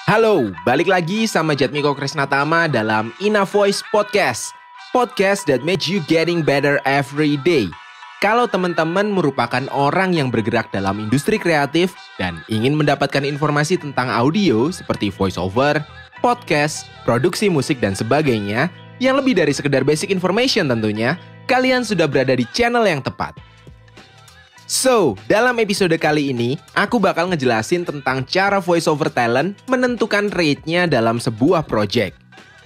Halo, balik lagi sama Jatmiko Krisnatama dalam Ina Voice Podcast. Podcast that makes you getting better every day. Kalau teman-teman merupakan orang yang bergerak dalam industri kreatif dan ingin mendapatkan informasi tentang audio seperti voice over, podcast, produksi musik dan sebagainya, yang lebih dari sekedar basic information tentunya, kalian sudah berada di channel yang tepat. So, dalam episode kali ini, aku bakal ngejelasin tentang cara voiceover talent menentukan rate-nya dalam sebuah project.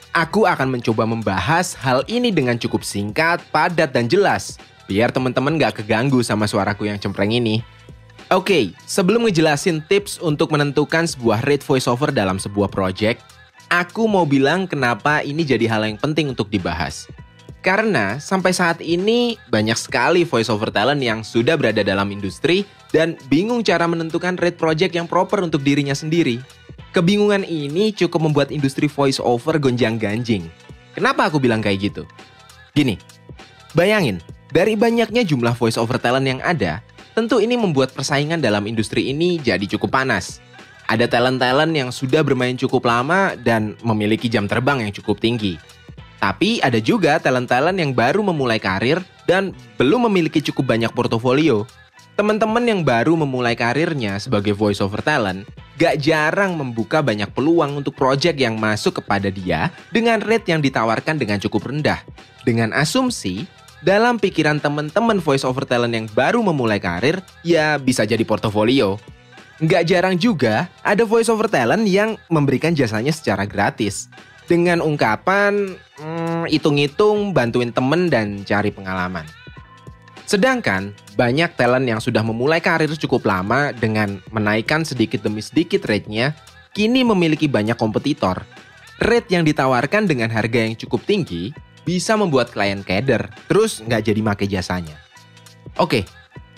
Aku akan mencoba membahas hal ini dengan cukup singkat, padat, dan jelas, biar teman-teman gak keganggu sama suaraku yang cempreng ini. Oke, sebelum ngejelasin tips untuk menentukan sebuah rate voiceover dalam sebuah project, aku mau bilang kenapa ini jadi hal yang penting untuk dibahas. Karena sampai saat ini banyak sekali voiceover talent yang sudah berada dalam industri dan bingung cara menentukan rate project yang proper untuk dirinya sendiri. Kebingungan ini cukup membuat industri voiceover gonjang-ganjing. Kenapa aku bilang kayak gitu? Gini, bayangin, dari banyaknya jumlah voiceover talent yang ada, tentu ini membuat persaingan dalam industri ini jadi cukup panas. Ada talent-talent yang sudah bermain cukup lama dan memiliki jam terbang yang cukup tinggi. Tapi ada juga talent-talent yang baru memulai karir dan belum memiliki cukup banyak portofolio. Teman-teman yang baru memulai karirnya sebagai voiceover talent gak jarang membuka banyak peluang untuk project yang masuk kepada dia dengan rate yang ditawarkan dengan cukup rendah. Dengan asumsi, dalam pikiran teman-teman voiceover talent yang baru memulai karir, ya bisa jadi portofolio. Gak jarang juga ada voiceover talent yang memberikan jasanya secara gratis. Dengan ungkapan, hitung-hitung, bantuin temen dan cari pengalaman. Sedangkan, banyak talent yang sudah memulai karir cukup lama dengan menaikkan sedikit demi sedikit rate-nya, kini memiliki banyak kompetitor. Rate yang ditawarkan dengan harga yang cukup tinggi, bisa membuat klien keder, terus nggak jadi make jasanya. Oke,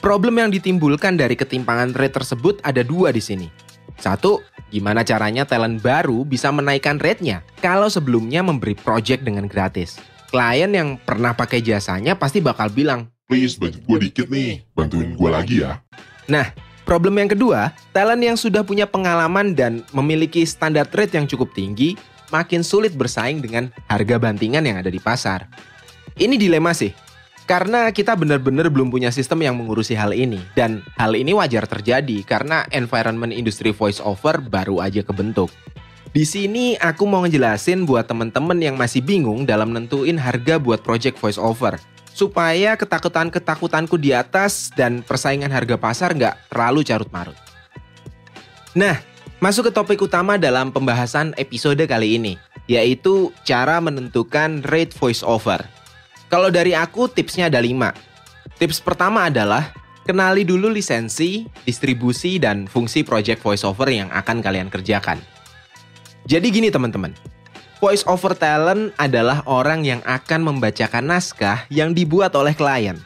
problem yang ditimbulkan dari ketimpangan rate tersebut ada dua di sini. Satu, gimana caranya talent baru bisa menaikkan rate-nya kalau sebelumnya memberi project dengan gratis. Klien yang pernah pakai jasanya pasti bakal bilang, "Please bantu gue dikit nih, bantuin gue lagi ya." Nah, problem yang kedua, talent yang sudah punya pengalaman dan memiliki standar rate yang cukup tinggi, makin sulit bersaing dengan harga bantingan yang ada di pasar. Ini dilema sih. Karena kita benar-benar belum punya sistem yang mengurusi hal ini. Dan hal ini wajar terjadi karena environment industri voiceover baru aja kebentuk. Di sini aku mau ngejelasin buat teman-teman yang masih bingung dalam nentuin harga buat project voiceover. Supaya ketakutan-ketakutanku di atas dan persaingan harga pasar nggak terlalu carut-marut. Nah, masuk ke topik utama dalam pembahasan episode kali ini. Yaitu cara menentukan rate voiceover. Kalau dari aku, tipsnya ada 5. Tips pertama adalah, kenali dulu lisensi, distribusi, dan fungsi project voiceover yang akan kalian kerjakan. Jadi gini teman-teman, voiceover talent adalah orang yang akan membacakan naskah yang dibuat oleh klien.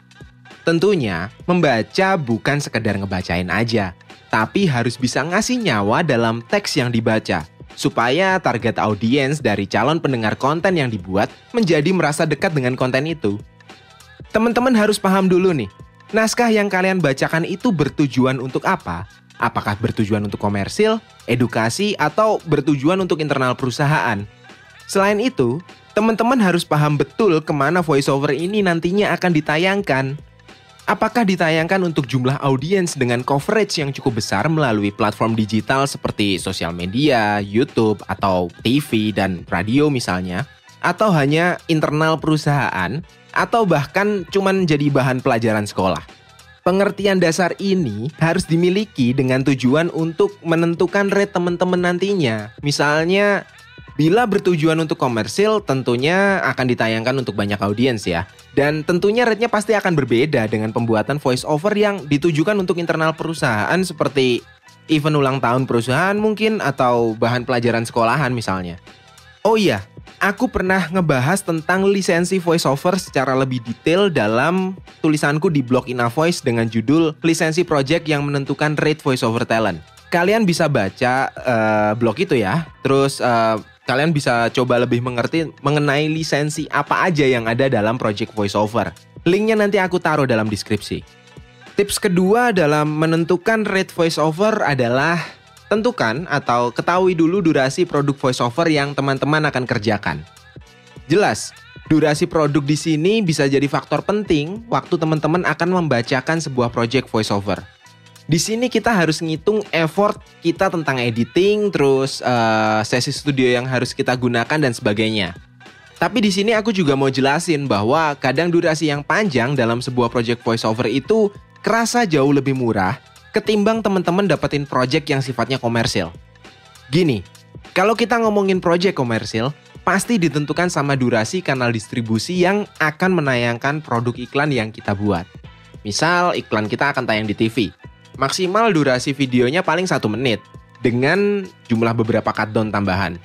Tentunya, membaca bukan sekedar ngebacain aja, tapi harus bisa ngasih nyawa dalam teks yang dibaca. Supaya target audiens dari calon pendengar konten yang dibuat menjadi merasa dekat dengan konten itu. Teman-teman harus paham dulu nih, naskah yang kalian bacakan itu bertujuan untuk apa? Apakah bertujuan untuk komersil, edukasi, atau bertujuan untuk internal perusahaan? Selain itu, teman-teman harus paham betul kemana voiceover ini nantinya akan ditayangkan. Apakah ditayangkan untuk jumlah audiens dengan coverage yang cukup besar melalui platform digital seperti sosial media, YouTube, atau TV dan radio misalnya? Atau hanya internal perusahaan? Atau bahkan cuman jadi bahan pelajaran sekolah? Pengertian dasar ini harus dimiliki dengan tujuan untuk menentukan rate teman-teman nantinya. Misalnya, bila bertujuan untuk komersil, tentunya akan ditayangkan untuk banyak audiens ya. Dan tentunya rate-nya pasti akan berbeda dengan pembuatan voice-over yang ditujukan untuk internal perusahaan seperti event ulang tahun perusahaan mungkin atau bahan pelajaran sekolahan misalnya. Oh iya, aku pernah ngebahas tentang lisensi voice-over secara lebih detail dalam tulisanku di blog Ina Voice dengan judul Lisensi Project yang Menentukan Rate Voice-over Talent. Kalian bisa baca blog itu ya, terus kalian bisa coba lebih mengerti mengenai lisensi apa aja yang ada dalam project voiceover. Linknya nanti aku taruh dalam deskripsi. Tips kedua dalam menentukan rate voiceover adalah Tentukan atau ketahui dulu durasi produk voiceover yang teman-teman akan kerjakan. Jelas, durasi produk di sini bisa jadi faktor penting waktu teman-teman akan membacakan sebuah project voiceover. Di sini kita harus ngitung effort kita tentang editing, terus sesi studio yang harus kita gunakan dan sebagainya. Tapi di sini aku juga mau jelasin bahwa kadang durasi yang panjang dalam sebuah project voiceover itu kerasa jauh lebih murah ketimbang teman-teman dapetin project yang sifatnya komersil. Gini, kalau kita ngomongin project komersil, pasti ditentukan sama durasi kanal distribusi yang akan menayangkan produk iklan yang kita buat. Misal, iklan kita akan tayang di TV. Maksimal durasi videonya paling 1 menit, dengan jumlah beberapa cut-down tambahan.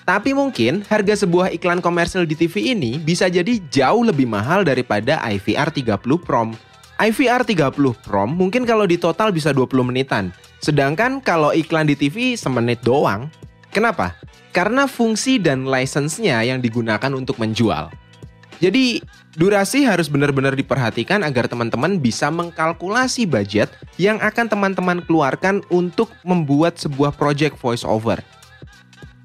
Tapi mungkin harga sebuah iklan komersil di TV ini bisa jadi jauh lebih mahal daripada IVR 30 Prom. IVR 30 Prom mungkin kalau di total bisa 20 menitan. Sedangkan kalau iklan di TV semenit doang. Kenapa? Karena fungsi dan license-nya yang digunakan untuk menjual. Jadi durasi harus benar-benar diperhatikan agar teman-teman bisa mengkalkulasi budget yang akan teman-teman keluarkan untuk membuat sebuah project voiceover.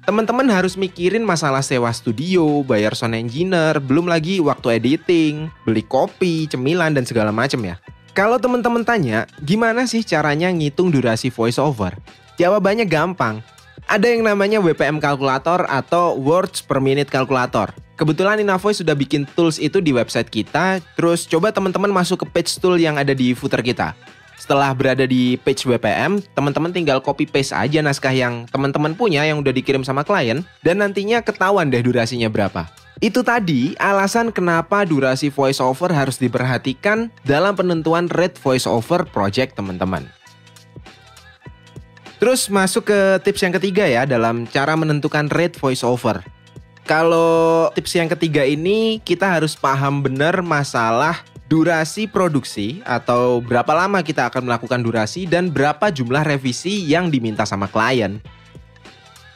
Teman-teman harus mikirin masalah sewa studio, bayar sound engineer, belum lagi waktu editing, beli kopi, cemilan, dan segala macam ya. Kalau teman-teman tanya, gimana sih caranya ngitung durasi voiceover? Jawabannya gampang. Ada yang namanya WPM Calculator atau Words per Minute Calculator. Kebetulan Inavoice sudah bikin tools itu di website kita, terus coba teman-teman masuk ke page tool yang ada di footer kita. Setelah berada di page WPM, teman-teman tinggal copy paste aja naskah yang teman-teman punya yang udah dikirim sama klien dan nantinya ketahuan deh durasinya berapa. Itu tadi alasan kenapa durasi voiceover harus diperhatikan dalam penentuan rate voiceover project teman-teman. Terus masuk ke tips yang ketiga ya dalam cara menentukan rate voiceover. Kalau tips yang ketiga ini kita harus paham benar masalah durasi produksi atau berapa lama kita akan melakukan durasi dan berapa jumlah revisi yang diminta sama klien.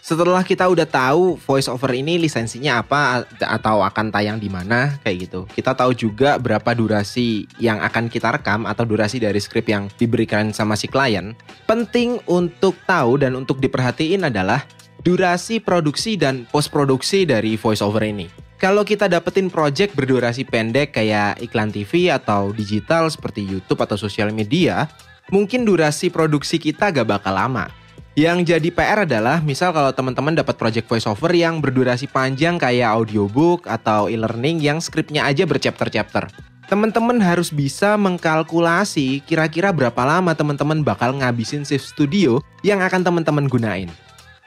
Setelah kita udah tahu voiceover ini lisensinya apa atau akan tayang di mana kayak gitu. Kita tahu juga berapa durasi yang akan kita rekam atau durasi dari skrip yang diberikan sama si klien. Penting untuk tahu dan untuk diperhatiin adalah durasi produksi dan post produksi dari voiceover ini. Kalau kita dapetin project berdurasi pendek kayak iklan TV atau digital seperti YouTube atau sosial media, mungkin durasi produksi kita gak bakal lama. Yang jadi PR adalah misal kalau teman-teman dapat project voiceover yang berdurasi panjang kayak audiobook atau e-learning yang skripnya aja berchapter-chapter. Teman-teman harus bisa mengkalkulasi kira-kira berapa lama teman-teman bakal ngabisin shift studio yang akan teman-teman gunain.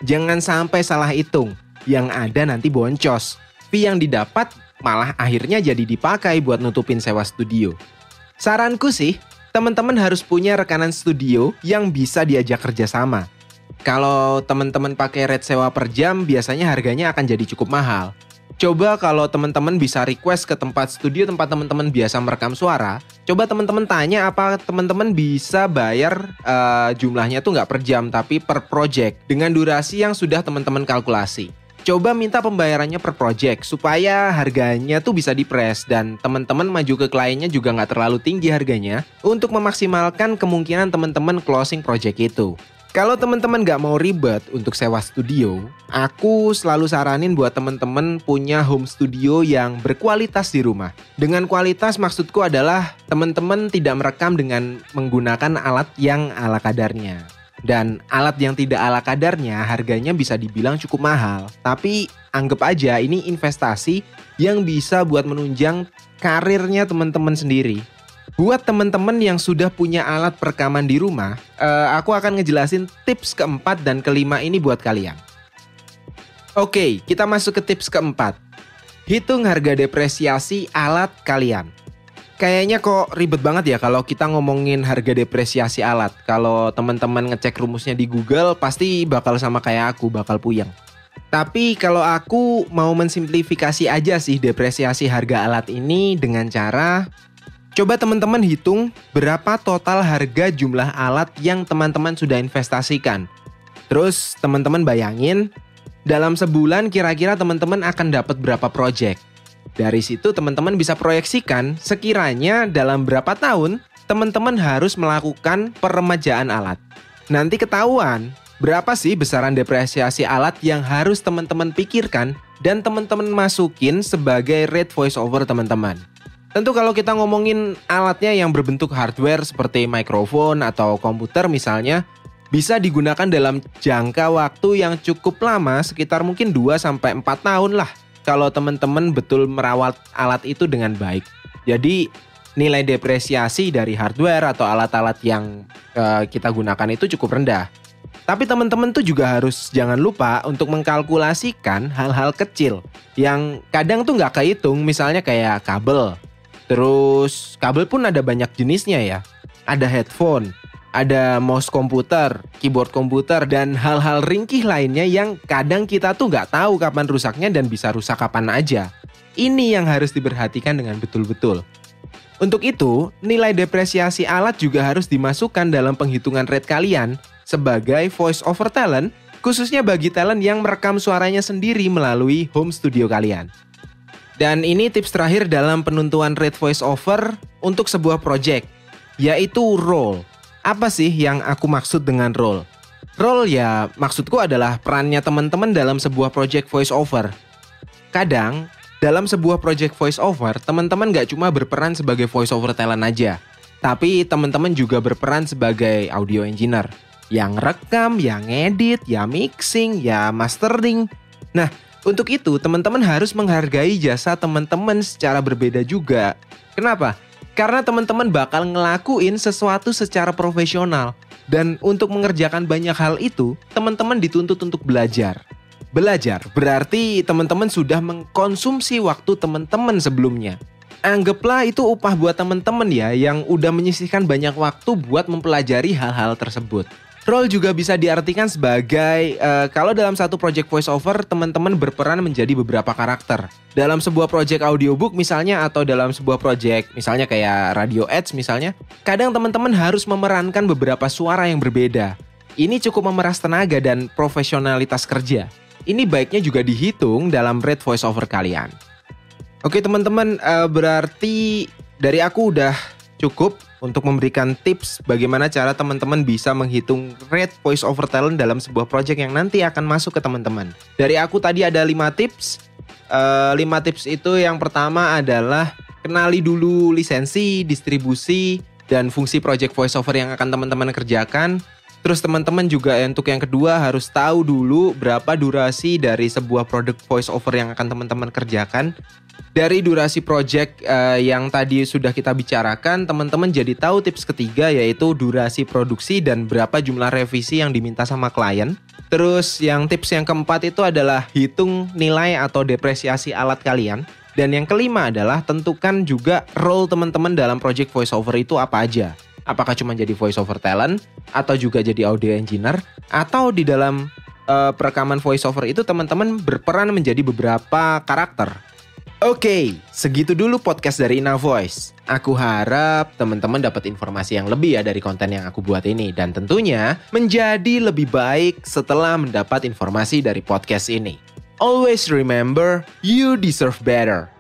Jangan sampai salah hitung, yang ada nanti boncos. Fee yang didapat malah akhirnya jadi dipakai buat nutupin sewa studio. Saranku sih, teman-teman harus punya rekanan studio yang bisa diajak kerjasama. Kalau teman-teman pakai rate sewa per jam, biasanya harganya akan jadi cukup mahal. Coba kalau teman-teman bisa request ke tempat studio tempat teman-teman biasa merekam suara, coba teman-teman tanya apa teman-teman bisa bayar jumlahnya tuh nggak per jam tapi per project dengan durasi yang sudah teman-teman kalkulasi. Coba minta pembayarannya per project supaya harganya tuh bisa dipres dan teman-teman maju ke kliennya juga nggak terlalu tinggi harganya untuk memaksimalkan kemungkinan teman-teman closing project itu. Kalau teman-teman nggak mau ribet untuk sewa studio, aku selalu saranin buat teman-teman punya home studio yang berkualitas di rumah. Dengan kualitas maksudku adalah teman-teman tidak merekam dengan menggunakan alat yang ala kadarnya. Dan alat yang tidak ala kadarnya harganya bisa dibilang cukup mahal. Tapi anggap aja ini investasi yang bisa buat menunjang karirnya teman-teman sendiri. Buat teman-teman yang sudah punya alat perekaman di rumah, aku akan ngejelasin tips keempat dan kelima ini buat kalian. Oke, kita masuk ke tips keempat. Hitung harga depresiasi alat kalian. Kayaknya kok ribet banget ya kalau kita ngomongin harga depresiasi alat. Kalau teman-teman ngecek rumusnya di Google pasti bakal sama kayak aku, bakal puyeng. Tapi kalau aku mau mensimplifikasi aja sih depresiasi harga alat ini dengan cara coba teman-teman hitung berapa total harga jumlah alat yang teman-teman sudah investasikan. Terus teman-teman bayangin dalam sebulan kira-kira teman-teman akan dapat berapa project. Dari situ teman-teman bisa proyeksikan sekiranya dalam berapa tahun teman-teman harus melakukan peremajaan alat. Nanti ketahuan Berapa sih besaran depresiasi alat yang harus teman-teman pikirkan dan teman-teman masukin sebagai rate voice over teman-teman? Tentu kalau kita ngomongin alatnya yang berbentuk hardware seperti mikrofon atau komputer misalnya, bisa digunakan dalam jangka waktu yang cukup lama, sekitar mungkin 2-4 tahun lah, kalau teman-teman betul merawat alat itu dengan baik. Jadi nilai depresiasi dari hardware atau alat-alat yang kita gunakan itu cukup rendah. Tapi teman-teman tuh juga harus jangan lupa untuk mengkalkulasikan hal-hal kecil yang kadang tuh nggak kehitung, misalnya kayak kabel. Terus kabel pun ada banyak jenisnya ya. Ada headphone, ada mouse komputer, keyboard komputer, dan hal-hal ringkih lainnya yang kadang kita tuh nggak tahu kapan rusaknya dan bisa rusak kapan aja. Ini yang harus diperhatikan dengan betul-betul. Untuk itu, nilai depresiasi alat juga harus dimasukkan dalam penghitungan rate kalian sebagai voice over talent, khususnya bagi talent yang merekam suaranya sendiri melalui home studio kalian. Dan ini tips terakhir dalam penentuan rate voice over untuk sebuah project, yaitu role. Apa sih yang aku maksud dengan role? Role ya maksudku adalah perannya teman-teman dalam sebuah project voice over. Kadang, dalam sebuah project voice over, teman-teman gak cuma berperan sebagai voice over talent aja, tapi teman-teman juga berperan sebagai audio engineer. Yang rekam, yang edit, ya mixing, ya mastering. Nah, untuk itu teman-teman harus menghargai jasa teman-teman secara berbeda juga. Kenapa? Karena teman-teman bakal ngelakuin sesuatu secara profesional. Dan untuk mengerjakan banyak hal itu, teman-teman dituntut untuk belajar. Belajar berarti teman-teman sudah mengkonsumsi waktu teman-teman sebelumnya. Anggaplah itu upah buat teman-teman ya yang udah menyisihkan banyak waktu buat mempelajari hal-hal tersebut. Role juga bisa diartikan sebagai kalau dalam satu project voiceover teman-teman berperan menjadi beberapa karakter. Dalam sebuah project audiobook misalnya atau dalam sebuah project misalnya kayak radio ads misalnya, kadang teman-teman harus memerankan beberapa suara yang berbeda. Ini cukup memeras tenaga dan profesionalitas kerja. Ini baiknya juga dihitung dalam rate voiceover kalian. Oke teman-teman, berarti dari aku udah cukup untuk memberikan tips bagaimana cara teman-teman bisa menghitung rate voice over talent dalam sebuah project yang nanti akan masuk ke teman-teman. Dari aku tadi ada 5 tips. 5 tips itu yang pertama adalah kenali dulu lisensi, distribusi, dan fungsi project voice over yang akan teman-teman kerjakan. Terus teman-teman juga untuk yang kedua harus tahu dulu berapa durasi dari sebuah produk voice over yang akan teman-teman kerjakan. Dari durasi project yang tadi sudah kita bicarakan, teman-teman jadi tahu tips ketiga yaitu durasi produksi dan berapa jumlah revisi yang diminta sama klien. Terus yang tips yang keempat itu adalah hitung nilai atau depresiasi alat kalian. Dan yang kelima adalah tentukan juga role teman-teman dalam project voice over itu apa aja. Apakah cuma jadi voice over talent atau juga jadi audio engineer atau di dalam perekaman voice over itu teman-teman berperan menjadi beberapa karakter. Oke, segitu dulu podcast dari Ina Voice. Aku harap teman-teman dapat informasi yang lebih ya dari konten yang aku buat ini. Dan tentunya menjadi lebih baik setelah mendapat informasi dari podcast ini. Always remember, you deserve better.